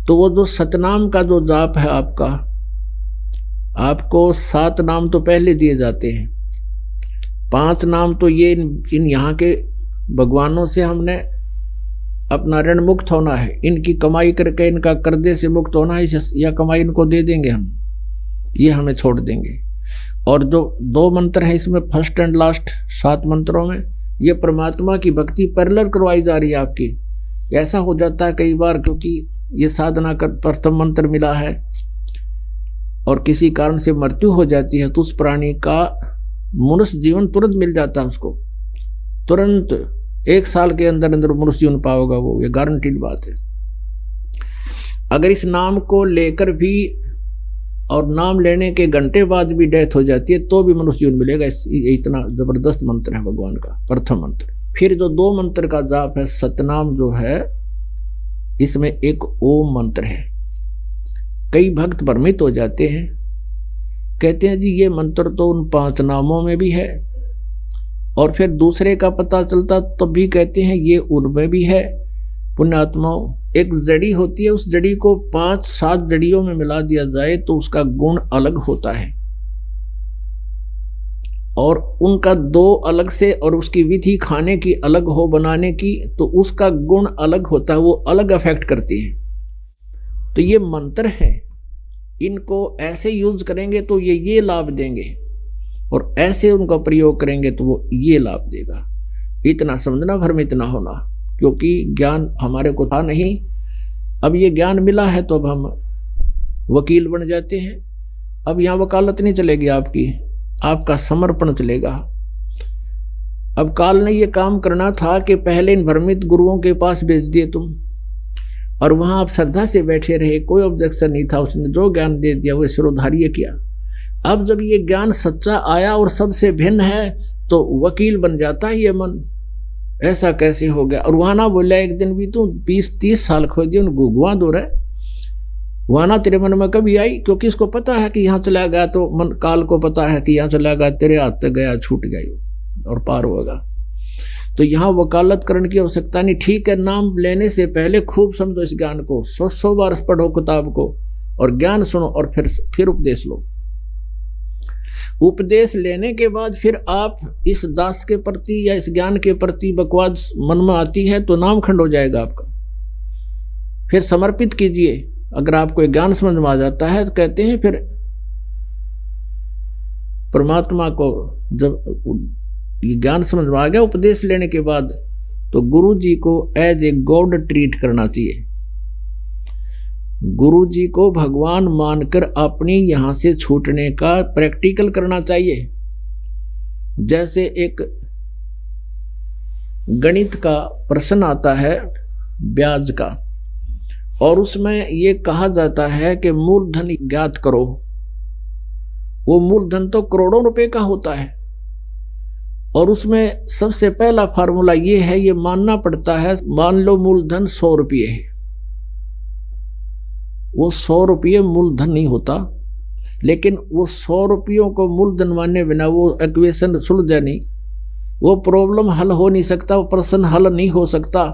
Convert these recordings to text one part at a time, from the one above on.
तो वो जो सतनाम का जो जाप है आपका, आपको 7 नाम तो पहले दिए जाते हैं, 5 नाम तो ये इन यहाँ के भगवानों से हमने अपना ऋण मुक्त होना है, इनकी कमाई करके इनका कर्जे से मुक्त होना है, या कमाई इनको दे देंगे हम, ये हमें छोड़ देंगे। और जो 2 मंत्र हैं इसमें फर्स्ट एंड लास्ट 7 मंत्रों में ये परमात्मा की भक्ति पैरेलल करवाई जा रही है आपकी। ऐसा हो जाता है कई बार, क्योंकि ये साधना कर प्रथम मंत्र मिला है और किसी कारण से मृत्यु हो जाती है तो उस प्राणी का मनुष्य जीवन तुरंत मिल जाता है, उसको तुरंत 1 साल के अंदर अंदर मनुष्य जीवन पाओगा वो, ये गारंटीड बात है। अगर इस नाम को लेकर भी और नाम लेने के घंटे बाद भी डेथ हो जाती है तो भी मनुष्य जीवन मिलेगा। इतना जबरदस्त मंत्र है भगवान का प्रथम मंत्र। फिर जो 2 मंत्र का जाप है सतनाम जो है, इसमें एक ओम मंत्र है। कई भक्त भ्रमित हो जाते हैं, कहते हैं जी ये मंत्र तो उन 5 नामों में भी है, और फिर दूसरे का पता चलता तब भी कहते हैं ये उनमें भी है। पुण्यात्माओं, एक जड़ी होती है, उस जड़ी को 5-7 जड़ियों में मिला दिया जाए तो उसका गुण अलग होता है, और उनका 2 अलग से, और उसकी विधि खाने की अलग हो बनाने की, तो उसका गुण अलग होता है, वो अलग अफेक्ट करती है। तो ये मंत्र है, इनको ऐसे यूज करेंगे तो ये लाभ देंगे, और ऐसे उनका प्रयोग करेंगे तो वो ये लाभ देगा। इतना समझना, भ्रमित ना होना, क्योंकि ज्ञान हमारे को था नहीं, अब ये ज्ञान मिला है तो अब हम वकील बन जाते हैं। अब यहाँ वकालत नहीं चलेगी आपकी, आपका समर्पण चलेगा। अब काल ने ये काम करना था कि पहले इन भ्रमित गुरुओं के पास भेज दिए तुम, और वहां आप श्रद्धा से बैठे रहे, कोई ऑब्जेक्शन नहीं था, उसने जो ज्ञान दे दिया वो सिरोधार्य किया। अब जब ये ज्ञान सच्चा आया और सबसे भिन्न है तो वकील बन जाता है ये मन, ऐसा कैसे हो गया। और वहां ना बोला एक दिन भी तू 20-30 साल खो दिए, गुआ दो रहे, वहां ना तेरे मन में कभी आई, क्योंकि इसको पता है कि यहाँ चला गया तो मन काल को पता है कि यहाँ चला गया, तेरे हाथ तक गया, छूट गई और पार होगा। तो यहाँ वकालत करने की आवश्यकता नहीं। ठीक है, नाम लेने से पहले खूब समझो इस ज्ञान को, 100 बार पढ़ो किताब को और ज्ञान सुनो, और फिर उपदेश लो। उपदेश लेने के बाद फिर आप इस दास के प्रति या इस ज्ञान के प्रति बकवास मन में आती है तो नाम खंड हो जाएगा आपका। फिर समर्पित कीजिए। अगर आपको ज्ञान समझ में आ जाता है तो कहते हैं फिर परमात्मा को जब ये ज्ञान समझ में आ गया उपदेश लेने के बाद, तो गुरु जी को एज ए गॉड ट्रीट करना चाहिए। गुरु जी को भगवान मानकर अपनी यहां से छूटने का प्रैक्टिकल करना चाहिए। जैसे एक गणित का प्रश्न आता है ब्याज का, और उसमें ये कहा जाता है कि मूलधन ज्ञात करो। वो मूलधन तो करोड़ों रुपए का होता है, और उसमें सबसे पहला फार्मूला ये है, ये मानना पड़ता है, मान लो मूलधन 100 रुपये है। वो 100 रुपये मूलधन नहीं होता, लेकिन वो 100 रुपयों को मूलधन माने बिना वो इक्वेशन सुलझा नहीं, वो प्रॉब्लम हल हो नहीं सकता, वो प्रश्न हल नहीं हो सकता।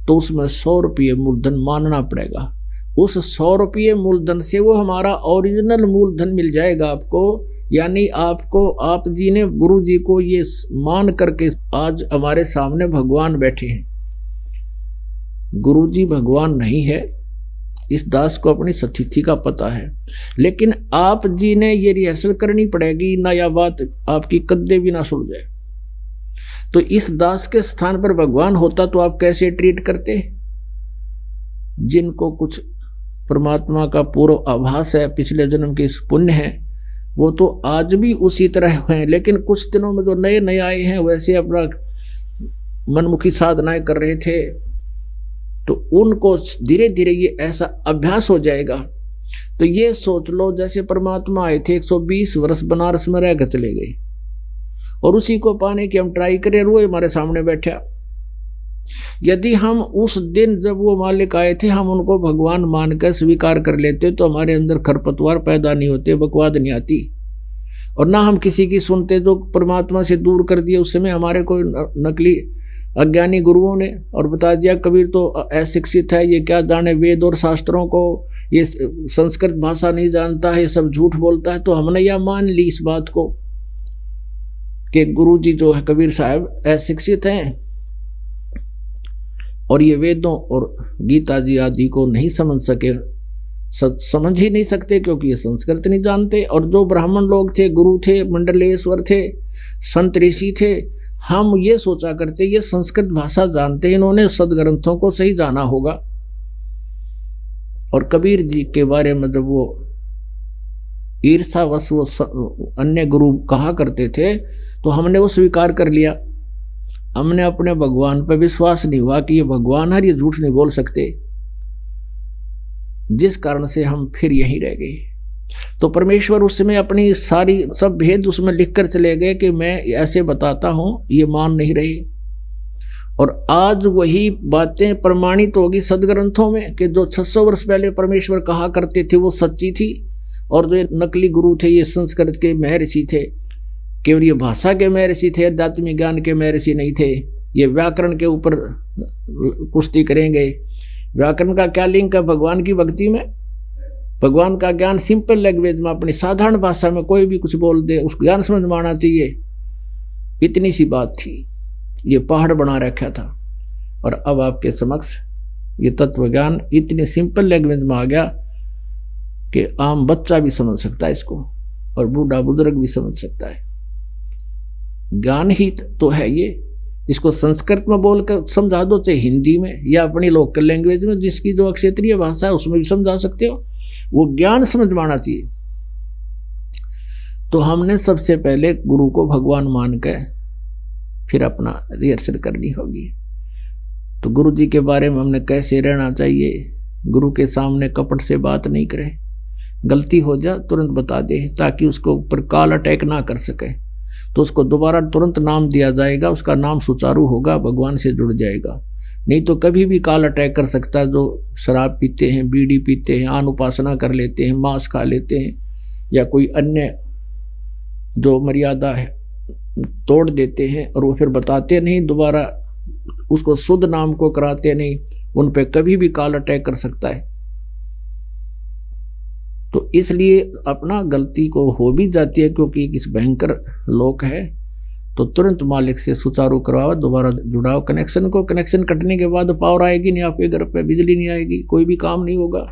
तो उसमें 100 रुपये मूलधन मानना पड़ेगा। उस 100 रुपये मूलधन से वो हमारा ओरिजिनल मूलधन मिल जाएगा आपको। यानी आपको, आप जी ने गुरु जी को ये मान करके आज हमारे सामने भगवान बैठे हैं। गुरु जी भगवान नहीं है, इस दास को अपनी स्थिति का पता है, लेकिन आप जी ने ये रिहर्सल करनी पड़ेगी ना, या बात आपकी कद्दे भी ना सुन जाए। तो इस दास के स्थान पर भगवान होता तो आप कैसे ट्रीट करते? जिनको कुछ परमात्मा का पूर्व आभास है, पिछले जन्म के पुण्य है, वो तो आज भी उसी तरह हैं। लेकिन कुछ दिनों में जो नए नए आए हैं वैसे अपना मनमुखी साधनाएं कर रहे थे, तो उनको धीरे धीरे ये ऐसा अभ्यास हो जाएगा। तो ये सोच लो जैसे परमात्मा आए थे, 120 वर्ष बनारस में रहकर चले गए, और उसी को पाने की हम ट्राई करें, वो हमारे सामने बैठा। यदि हम उस दिन जब वो मालिक आए थे हम उनको भगवान मानकर स्वीकार कर लेते तो हमारे अंदर खरपतवार पैदा नहीं होते, बकवाद नहीं आती, और ना हम किसी की सुनते जो परमात्मा से दूर कर दिए। उस समय हमारे कोई नकली अज्ञानी गुरुओं ने और बता दिया कबीर तो अशिक्षित है, ये क्या जाने वेद और शास्त्रों को, ये संस्कृत भाषा नहीं जानता है, ये सब झूठ बोलता है। तो हमने यह मान ली इस बात को कि गुरु जी जो है कबीर साहब अशिक्षित हैं और ये वेदों और गीता जी आदि को नहीं समझ सके, समझ ही नहीं सकते क्योंकि ये संस्कृत नहीं जानते। और जो ब्राह्मण लोग थे, गुरु थे, मंडलेश्वर थे, संत ऋषि थे, हम ये सोचा करते ये संस्कृत भाषा जानते, इन्होंने सदग्रंथों को सही जाना होगा। और कबीर जी के बारे में जब वो ईर्षावश वो अन्य गुरु कहा करते थे तो हमने वो स्वीकार कर लिया। हमने अपने भगवान पर विश्वास नहीं हुआ कि ये भगवान है, ये झूठ नहीं बोल सकते, जिस कारण से हम फिर यहीं रह गए। तो परमेश्वर उसमें अपनी सारी सब भेद उसमें लिखकर चले गए कि मैं ऐसे बताता हूं, ये मान नहीं रहे। और आज वही बातें प्रमाणित होगी सदग्रंथों में कि जो 600 वर्ष पहले परमेश्वर कहा करते थे वो सच्ची थी। और जो नकली गुरु थे ये संस्कृत के महर्षि थे, केवल ये भाषा के महर्षि थे, आध्यात्मिक ज्ञान के महर्षि नहीं थे। ये व्याकरण के ऊपर कुश्ती करेंगे। व्याकरण का क्या लिंक है भगवान की भक्ति में? भगवान का ज्ञान सिंपल लैंग्वेज में, अपनी साधारण भाषा में कोई भी कुछ बोल दे उस ज्ञान समझ में आना चाहिए, इतनी सी बात थी। ये पहाड़ बना रखा था और अब आपके समक्ष ये तत्व ज्ञान इतनी सिंपल लैंग्वेज में आ गया कि आम बच्चा भी समझ सकता है इसको और बूढ़ा बुजुर्ग भी समझ सकता है। ज्ञान ही तो है ये। इसको संस्कृत में बोलकर समझा दो, चाहे हिंदी में या अपनी लोकल लैंग्वेज में, जिसकी जो क्षेत्रीय भाषा है उसमें भी समझा सकते हो। वो ज्ञान समझ में आना चाहिए। तो हमने सबसे पहले गुरु को भगवान मान कर फिर अपना रिहर्सल करनी होगी। तो गुरु जी के बारे में हमने कैसे रहना चाहिए, गुरु के सामने कपट से बात नहीं करें, गलती हो जाए तुरंत बता दे ताकि उसको ऊपर काल अटैक ना कर सके। तो उसको दोबारा तुरंत नाम दिया जाएगा, उसका नाम सुचारू होगा, भगवान से जुड़ जाएगा। नहीं तो कभी भी काल अटैक कर सकता है। जो शराब पीते हैं, बीड़ी पीते हैं, आन उपासना कर लेते हैं, मांस खा लेते हैं या कोई अन्य जो मर्यादा है तोड़ देते हैं और वो फिर बताते नहीं, दोबारा उसको शुद्ध नाम को कराते नहीं, उन पे कभी भी काल अटैक कर सकता है। तो इसलिए अपना गलती को हो भी जाती है क्योंकि इस भयंकर लोक है, तो तुरंत मालिक से सुचारू करवाओ, दोबारा जुड़ाओ कनेक्शन को। कनेक्शन कटने के बाद पावर आएगी नहीं, आपके घर पे बिजली नहीं आएगी, कोई भी काम नहीं होगा।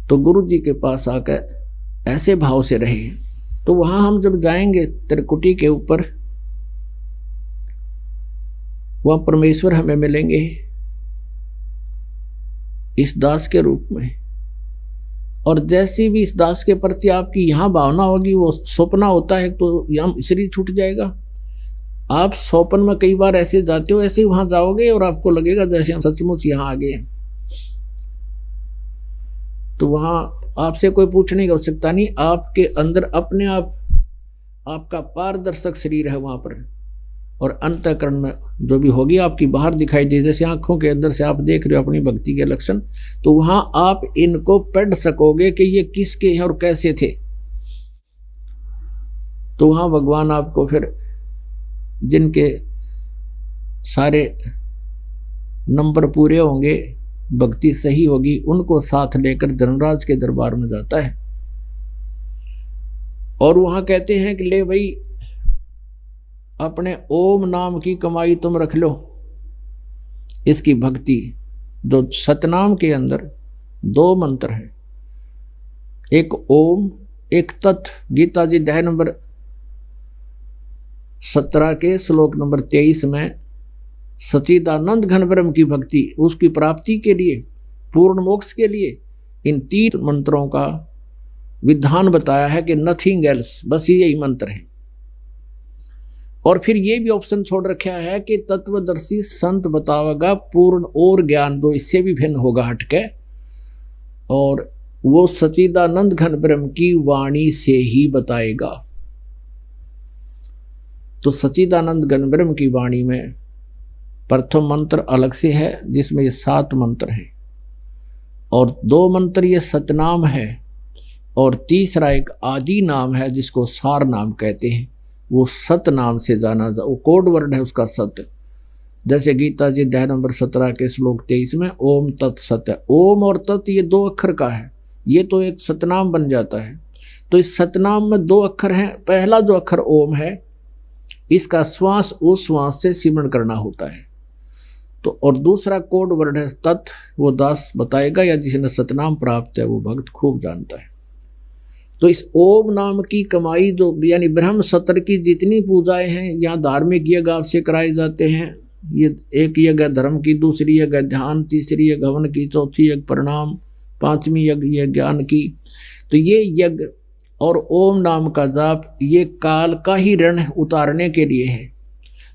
तो गुरु जी के पास आकर ऐसे भाव से रहे। तो वहां हम जब जाएंगे त्रिकुटी के ऊपर, वहां परमेश्वर हमें मिलेंगे इस दास के रूप में। और जैसी भी इस दास के प्रति आपकी यहाँ भावना होगी, वो स्वप्न होता है तो यहाँ शरीर छूट जाएगा। आप स्वप्न में कई बार ऐसे जाते हो, ऐसे ही वहां जाओगे और आपको लगेगा जैसे हम सचमुच यहाँ आ गए। तो वहां आपसे कोई पूछने की आवश्यकता नहीं, आपके अंदर अपने आप आपका पारदर्शक शरीर है वहां पर। और अंतःकरण में जो भी होगी आपकी बाहर दिखाई दे, जैसे आंखों के अंदर से आप देख रहे हो अपनी भक्ति के लक्षण, तो वहां आप इनको पढ़ सकोगे कि ये किसके हैं और कैसे थे। तो वहां भगवान आपको फिर जिनके सारे नंबर पूरे होंगे, भक्ति सही होगी, उनको साथ लेकर धर्मराज के दरबार में जाता है। और वहां कहते हैं कि ले भाई अपने ओम नाम की कमाई तुम रख लो, इसकी भक्ति। जो सतनाम के अंदर 2 मंत्र हैं, एक ओम एक तत्। गीता जी अध्याय नंबर 17 के श्लोक नंबर 23 में सच्चिदानंद घन ब्रह्म की भक्ति, उसकी प्राप्ति के लिए, पूर्ण मोक्ष के लिए इन 3 मंत्रों का विधान बताया है कि नथिंग एल्स, बस यही मंत्र है। और फिर ये भी ऑप्शन छोड़ रखा है कि तत्वदर्शी संत बतावेगा पूर्ण और ज्ञान दो, इससे भी भिन्न होगा हटके, और वो सच्चिदानंद घन ब्रह्म की वाणी से ही बताएगा। तो सच्चिदानंद घन ब्रह्म की वाणी में प्रथम मंत्र अलग से है जिसमें ये 7 मंत्र हैं, और 2 मंत्र ये सतनाम है, और तीसरा एक आदि नाम है जिसको सार नाम कहते हैं। वो सत नाम से जाना जा, वो कोड वर्ड है उसका सत। जैसे गीता जी अध्याय नंबर 17 के श्लोक 23 में ओम तत्सत है। ओम और तत् ये 2 अक्षर का है, ये तो एक सतनाम बन जाता है। तो इस सतनाम में 2 अक्षर हैं। पहला जो अक्षर ओम है, इसका श्वास उस श्वास से सिमरण करना होता है। तो और दूसरा कोड वर्ड है तत्, वो दास बताएगा, या जिसने सतनाम प्राप्त है वो भक्त खूब जानता है। तो इस ओम नाम की कमाई जो यानी ब्रह्म सत्र की जितनी पूजाएं हैं, यहाँ धार्मिक यज्ञ आपसे कराए जाते हैं। ये एक यज्ञ धर्म की, दूसरी यज्ञ ध्यान, तीसरी यज्ञ हवन की, चौथी यज्ञ प्रणाम, 5वीं यज्ञ ज्ञान की। तो ये यज्ञ और ओम नाम का जाप ये काल का ही ऋण उतारने के लिए है।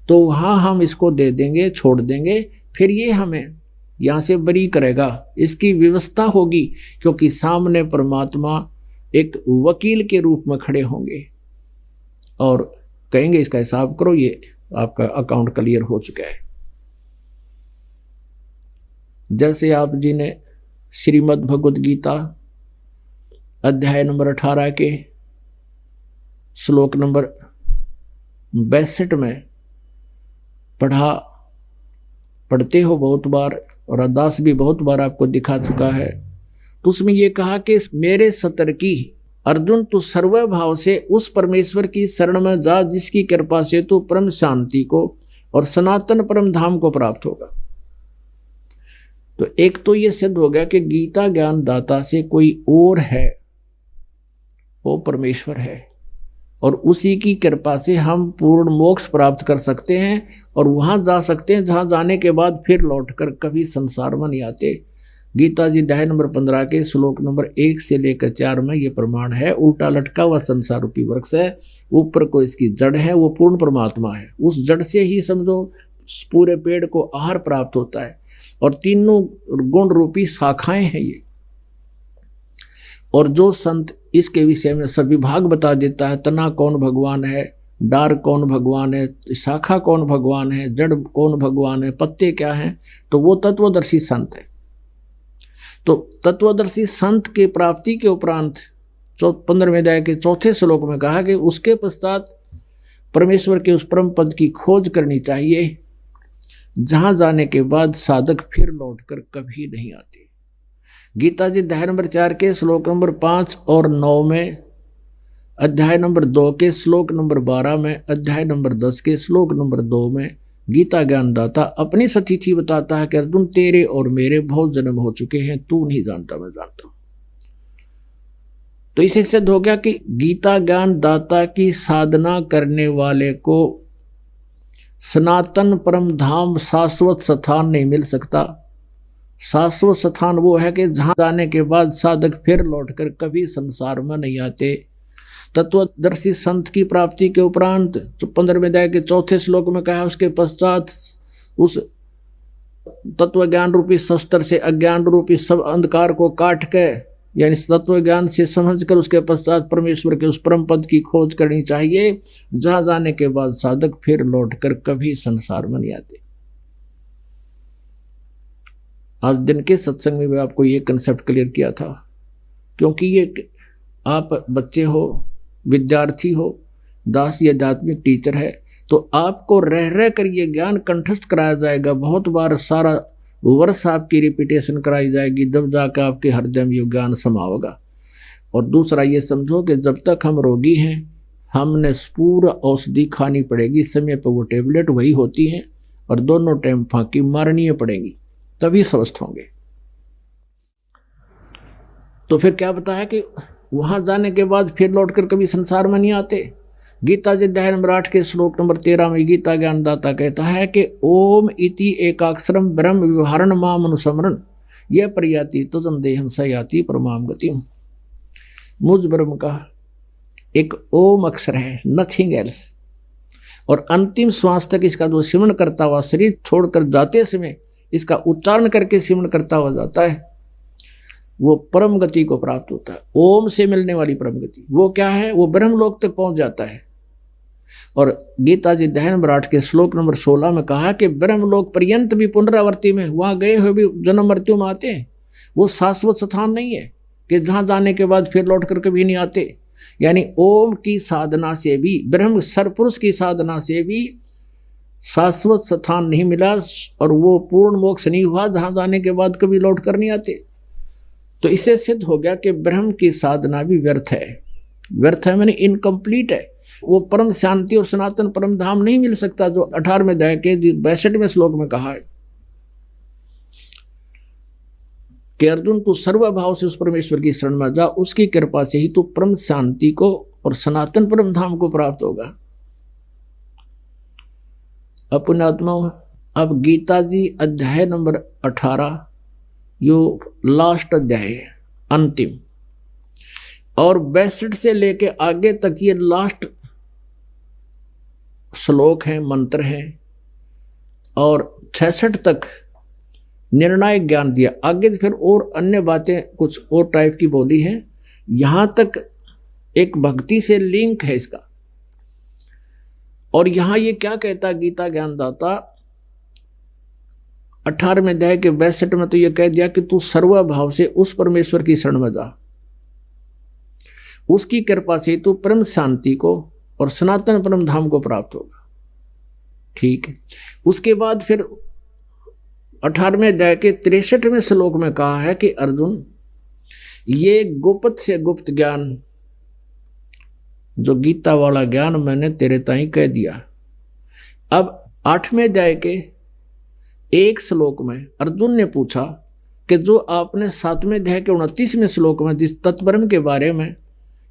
तो वहाँ हम इसको दे देंगे, छोड़ देंगे, फिर ये हमें यहाँ से बरी करेगा। इसकी व्यवस्था होगी, क्योंकि सामने परमात्मा एक वकील के रूप में खड़े होंगे और कहेंगे इसका हिसाब करो, ये आपका अकाउंट क्लियर हो चुका है। जैसे आप जी ने श्रीमद् भगवद गीता अध्याय नंबर 18 के श्लोक नंबर 62 में पढ़ते हो बहुत बार, और अरदास भी बहुत बार आपको दिखा चुका है। तो उसमें ये कहा कि मेरे सतर की अर्जुन तू सर्वभाव से उस परमेश्वर की शरण में जा जिसकी कृपा से तू परम शांति को और सनातन परम धाम को प्राप्त होगा। तो एक तो ये सिद्ध हो गया कि गीता ज्ञान दाता से कोई और है, वो परमेश्वर है, और उसी की कृपा से हम पूर्ण मोक्ष प्राप्त कर सकते हैं और वहां जा सकते हैं जहां जाने के बाद फिर लौटकर कभी संसार में नहीं आते। गीता जी अध्याय नंबर 15 के श्लोक नंबर 1 से लेकर 4 में ये प्रमाण है। उल्टा लटका हुआ संसार रूपी वृक्ष है, ऊपर को इसकी जड़ है, वो पूर्ण परमात्मा है। उस जड़ से ही समझो पूरे पेड़ को आहार प्राप्त होता है, और तीनों गुण रूपी शाखाएं हैं ये। और जो संत इसके विषय में सभी भाग बता देता है, तना कौन भगवान है, डार कौन भगवान है, शाखा कौन भगवान है, जड़ कौन भगवान है, पत्ते क्या हैं, तो वो तत्वदर्शी संत है। तो तत्वदर्शी संत के प्राप्ति के उपरांत 15वें अध्याय के 4थे श्लोक में कहा कि उसके पश्चात परमेश्वर के उस परम पद की खोज करनी चाहिए, जहां जाने के बाद साधक फिर लौटकर कभी नहीं आते। गीता जी अध्याय नंबर 4 के श्लोक नंबर 5 और 9 में, अध्याय नंबर 2 के श्लोक नंबर 12 में, अध्याय नंबर 10 के श्लोक नंबर 2 में गीता ज्ञानदाता अपनी सतिथि बताता है कि अर्जुन तेरे और मेरे बहुत जन्म हो चुके हैं, तू नहीं जानता मैं जानता हूं। तो इसे सिद्ध हो गया कि गीता ज्ञानदाता की साधना करने वाले को सनातन परम धाम शाश्वत स्थान नहीं मिल सकता। शाश्वत स्थान वो है कि जहां जाने के बाद साधक फिर लौटकर कभी संसार में नहीं आते। तत्वदर्शी संत की प्राप्ति के उपरांत 15वें अध्याय के 4थे श्लोक में कहा, उसके पश्चात उस तत्व ज्ञान रूपी शस्त्र से अज्ञान रूपी सब अंधकार को काट के, यानी तत्व ज्ञान से समझकर उसके पश्चात परमेश्वर के उस परम पद की खोज करनी चाहिए, जहां जाने के बाद साधक फिर लौटकर कभी संसार में नहीं आते। आज दिन के सत्संग में भी आपको ये कंसेप्ट क्लियर किया था, क्योंकि ये आप बच्चे हो, विद्यार्थी हो, दास या आध्यात्मिक टीचर है, तो आपको रह रह कर ये ज्ञान कंठस्थ कराया जाएगा। बहुत बार सारा वर्ष आपकी रिपीटेशन कराई जाएगी, जब जाकर आपके हृदय में ये ज्ञान समाओगा। और दूसरा ये समझो कि जब तक हम रोगी हैं, हमने पूरा औषधि खानी पड़ेगी, समय पर वो टेबलेट वही होती हैं, और दोनों टाइम फांकी मारनी पड़ेगी, तभी स्वस्थ होंगे। तो फिर क्या बताया कि वहां जाने के बाद फिर लौटकर कभी संसार में नहीं आते। गीता जी अध्याय नंबर 8 के श्लोक नंबर 13 में गीता ज्ञानदाता कहता है कि ओम इति एकाक्षरम ब्रह्म व्यवहारण माम अनुसमरण यह प्रयाति तजन देहम सयाति परमाम गतिम। मुझ ब्रह्म का एक ओम अक्षर है, नथिंग एल्स, और अंतिम श्वास तक इसका जो सिमरण करता हुआ शरीर छोड़कर जाते समय इसका उच्चारण करके सिमरण करता हुआ जाता है, वो परम गति को प्राप्त होता है। ओम से मिलने वाली परम गति वो क्या है, वो ब्रह्मलोक तक पहुंच जाता है। और गीता जी अध्याय नंबर 8 के श्लोक नंबर 16 में कहा कि ब्रह्मलोक पर्यंत भी पुनरावर्ती में, वहां गए हुए भी जन्म मृत्यु में आते हैं। वो शाश्वत स्थान नहीं है कि जहां जाने के बाद फिर लौट कर कभी नहीं आते। यानी ओम की साधना से भी, ब्रह्म सरपुरुष की साधना से भी शाश्वत स्थान नहीं मिला और वो पूर्ण मोक्ष नहीं हुआ, जहां जाने के बाद कभी लौट कर नहीं आते। तो इससे सिद्ध हो गया कि ब्रह्म की साधना भी व्यर्थ है। व्यर्थ है मैंने इनकम्प्लीट है। वो परम शांति और सनातन परम धाम नहीं मिल सकता जो 18वें अध्याय के 62वें श्लोक में कहा है कि अर्जुन तू सर्वभाव से उस परमेश्वर की शरण में जा, उसकी कृपा से ही तू परम शांति को और सनातन परम धाम को प्राप्त होगा। अपने आत्मा, अब गीता जी अध्याय नंबर 18, यो लास्ट अध्याय है, अंतिम, और 62 से लेके आगे तक ये लास्ट श्लोक है, मंत्र है, और 66 तक निर्णायक ज्ञान दिया। आगे फिर और अन्य बातें कुछ और टाइप की बोली है। यहां तक एक भक्ति से लिंक है इसका। और यहां ये क्या कहता गीता ज्ञानदाता 18वें अध्याय के 62 में, तो ये कह दिया कि तू सर्वभाव से उस परमेश्वर की शरण में जा, उसकी कृपा से तू परम शांति को और सनातन परम धाम को प्राप्त होगा। ठीक है। उसके बाद फिर 18वें अध्याय के 63वें श्लोक में कहा है कि अर्जुन, ये गुप्त से गुप्त ज्ञान, जो गीता वाला ज्ञान मैंने तेरे ताई कह दिया। अब 8वें अध्याय के 1 श्लोक में अर्जुन ने पूछा कि जो आपने 7वें अध्याय के 29वें श्लोक में जिस तत्परम के बारे में,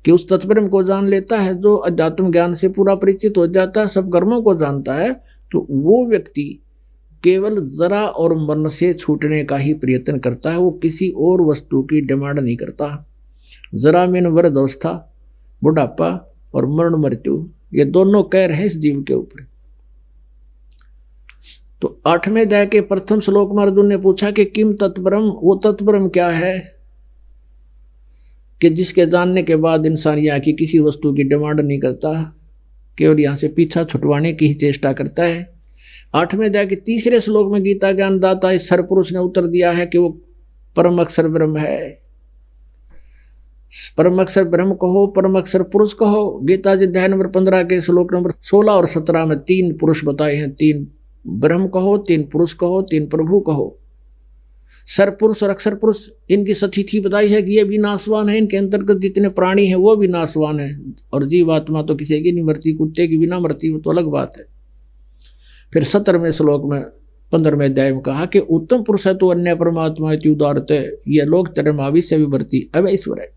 कि उस तत्परम को जान लेता है जो अध्यात्म ज्ञान से पूरा परिचित हो जाता है, सब कर्मों को जानता है, तो वो व्यक्ति केवल जरा और मन से छूटने का ही प्रयत्न करता है। वो किसी और वस्तु की डिमांड नहीं करता। जरा में वृद्धावस्था, बुढ़ापा और मरण मृत्यु, ये दोनों कहर है इस जीव के ऊपर। तो 8वें अध्याय के प्रथम श्लोक में अर्जुन ने पूछा कि किम तत्परम, वो तत्परम क्या है कि जिसके जानने के बाद इंसान यहाँ की किसी वस्तु की डिमांड नहीं करता, केवल यहाँ से पीछा छुटवाने की ही चेष्टा करता है। 8वें अध्याय के 3 श्लोक में गीता ज्ञानदाता इस सरपुरुष ने उत्तर दिया है कि वो परम अक्षर ब्रह्म है। परम अक्षर ब्रह्म कहो, परम अक्षर पुरुष कहो। गीता जी अध्याय नंबर 15 के श्लोक नंबर 16 और 17 में 3 पुरुष बताए हैं। 3 ब्रह्म कहो, 3 पुरुष कहो, 3 प्रभु कहो। सर पुरुष और अक्षर पुरुष, इनकी स्थिति बताई है कि ये भी नाशवान है। इनके अंतर्गत जितने प्राणी हैं वो भी नाशवान है, और जीवात्मा तो किसी की नहीं मरती, कुत्ते की भी ना मरती, वो तो अलग बात है। फिर 17वें श्लोक में 15वें अध्याय में कहा कि उत्तम पुरुष है तो अन्य परमात्मा उदारते, ये लोग तरमावी से भी बढ़ती अब ईश्वर है।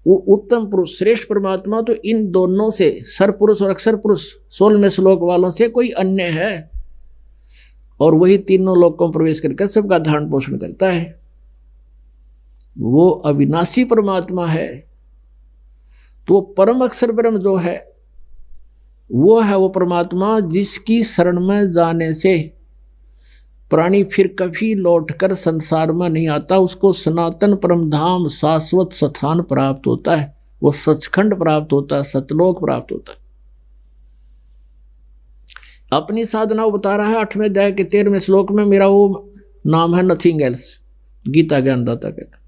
वो उत्तम पुरुष श्रेष्ठ परमात्मा तो इन दोनों से, सर पुरुष और अक्षर पुरुष 16वें श्लोक वालों से कोई अन्य है, और वही तीनों लोकों में प्रवेश करके सबका धारण पोषण करता है। वो अविनाशी परमात्मा है। तो परम अक्षर ब्रह्म जो है वो है वो परमात्मा जिसकी शरण में जाने से प्राणी फिर कभी लौटकर संसार में नहीं आता। उसको सनातन परम धाम शाश्वत स्थान प्राप्त होता है, वो सचखंड प्राप्त होता है, सतलोक प्राप्त होता है। अपनी साधना वो बता रहा है 8वें अध्याय के 13वें श्लोक में, मेरा वो नाम है नथिंग एल्स, गीता ज्ञानदाता कहता।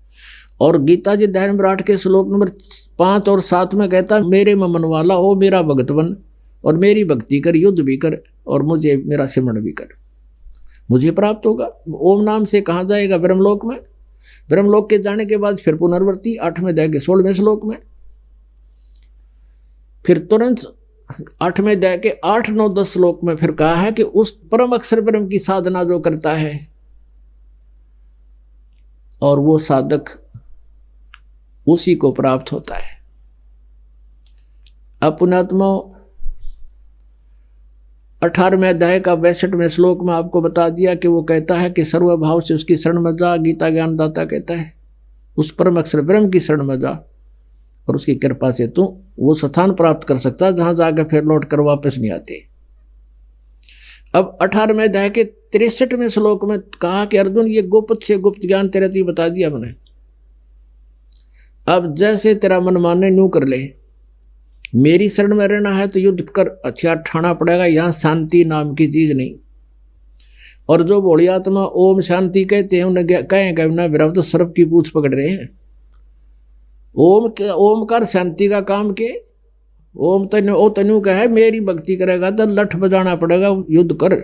और गीता जी अध्याय नंबर 8 के श्लोक नंबर 5 और 7 में कहता, मेरे में मन वाला हो मेरा भगत बन, और मेरी भक्ति कर, युद्ध भी कर, और मुझे मेरा सिमरण भी कर, मुझे प्राप्त होगा। ओम नाम से कहाँ जाएगा? ब्रह्मलोक में। ब्रह्मलोक के जाने के बाद फिर पुनर्वृत्ति 8वें अध्याय के 16वें श्लोक में। फिर तुरंत 8वें अध्याय के 8, 9, 10 श्लोक में फिर कहा है कि उस परम अक्षर ब्रह्म की साधना जो करता है, और वो साधक उसी को प्राप्त होता है। अब पुण्यात्मा 18वें अध्याय का 62वें श्लोक में आपको बता दिया कि वो कहता है कि सर्वभाव से उसकी शरण में जा। गीता ज्ञानदाता कहता है उस परम अक्षर ब्रह्म की शरण में जा, और उसकी कृपा से तू वो स्थान प्राप्त कर सकता है जहां जाकर फिर लौट कर वापस नहीं आते। अब 18वें अध्याय के 63वें श्लोक में कहा कि अर्जुन, ये गुप्त से गुप्त ज्ञान तेरे तो बता दिया मैंने, अब जैसे तेरा मन माने न्यू कर ले। मेरी शरण में रहना है तो युद्ध कर, हथियार ठाना पड़ेगा, यहां शांति नाम की चीज नहीं। और जो भोली आत्मा ओम शांति कहते हैं उन्हें कहेंगे ना विराम, तो सर्प की पूछ पकड़ रहे हैं। ओमकार शांति का काम के। ओम तनु ओ तनु का है, मेरी भक्ति करेगा तो लठ बजाना पड़ेगा, युद्ध कर।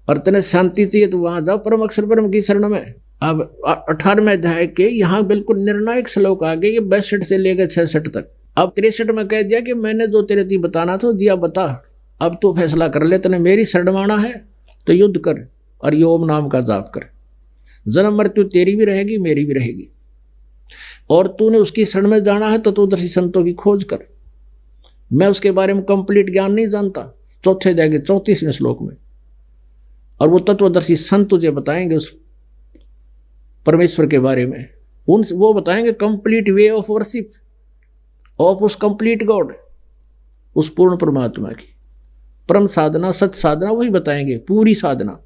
और तने शांति चाहिए तो वहां जाओ परम अक्षर ब्रह्म की शरण में। अब 18वें अध्याय के यहाँ बिल्कुल निर्णायक श्लोक आ गए, ये 62 से लेकर 66 तक। अब 63 में कह दिया कि मैंने जो तेरे ती बताना था दिया, बता, अब तो फैसला कर ले, तने मेरी शरण माना है तो युद्ध कर और ये ओम नाम का जाप कर। जन्म मृत्यु तेरी भी रहेगी, मेरी भी रहेगी। और तूने उसकी शरण में जाना है तो तत्वदर्शी संतों की खोज कर। मैं उसके बारे में कंप्लीट ज्ञान नहीं जानता, चौथे अध्याय के 34वें श्लोक में। और वो तत्वदर्शी संत तुझे बताएंगे उस परमेश्वर के बारे में। वो बताएंगे complete way of worship of उस कंप्लीट गॉड, उस पूर्ण परमात्मा की परम साधना, सच साधना, वही बताएंगे, पूरी साधना।